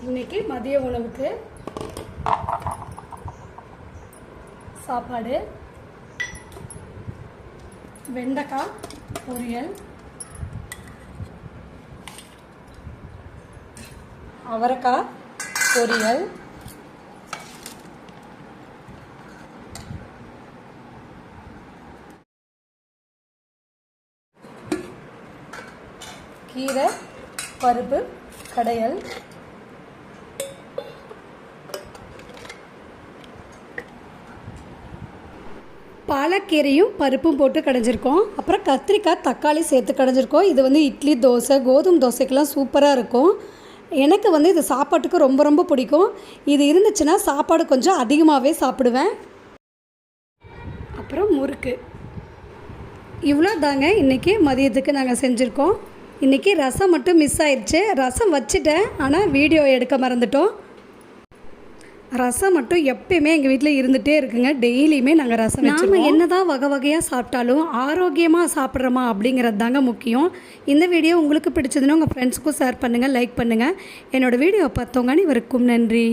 இன்றைக்கி மதிய உணவுக்கு சாப்பாடு வெண்டைக்காய் பொரியல், அவரைக்காய் பொரியல், கீரை பருப்பு கடையல், பாலக்கீரையும் பருப்பும் போட்டு கடைஞ்சிருக்கோம். அப்புறம் கத்திரிக்காய் தக்காளி சேர்த்து கடைஞ்சிருக்கோம். இது வந்து இட்லி தோசை கோதுமை தோசைக்கெல்லாம் சூப்பராக இருக்கும். எனக்கு வந்து இது சாப்பாட்டுக்கு ரொம்ப ரொம்ப பிடிக்கும். இது இருந்துச்சுன்னா சாப்பாடு கொஞ்சம் அதிகமாகவே சாப்பிடுவேன். அப்புறம் முறுக்கு. இவ்வளோ தாங்க இன்றைக்கி மதியத்துக்கு நாங்கள் செஞ்சுருக்கோம். இன்றைக்கி ரசம் மட்டும் மிஸ் ஆயிடுச்சு. ரசம் வச்சுட்டேன், ஆனால் வீடியோ எடுக்க மறந்துட்டோம். ரசம் மட்டும் எப்பயுமே எங்கள் வீட்டில் இருந்துகிட்டே இருக்குங்க. டெய்லியுமே நாங்கள் ரசம் வச்சுருவோம். நாம் என்ன தான் வகை வகையாக சாப்பிட்டாலும் ஆரோக்கியமாக சாப்பிட்றோமா அப்படிங்கிறது தாங்க முக்கியம். இந்த வீடியோ உங்களுக்கு பிடிச்சதுன்னா உங்கள் ஃப்ரெண்ட்ஸுக்கும் ஷேர் பண்ணுங்கள், லைக் பண்ணுங்கள். என்னோடய வீடியோ பார்த்தவங்க அனைவருக்கும் நன்றி.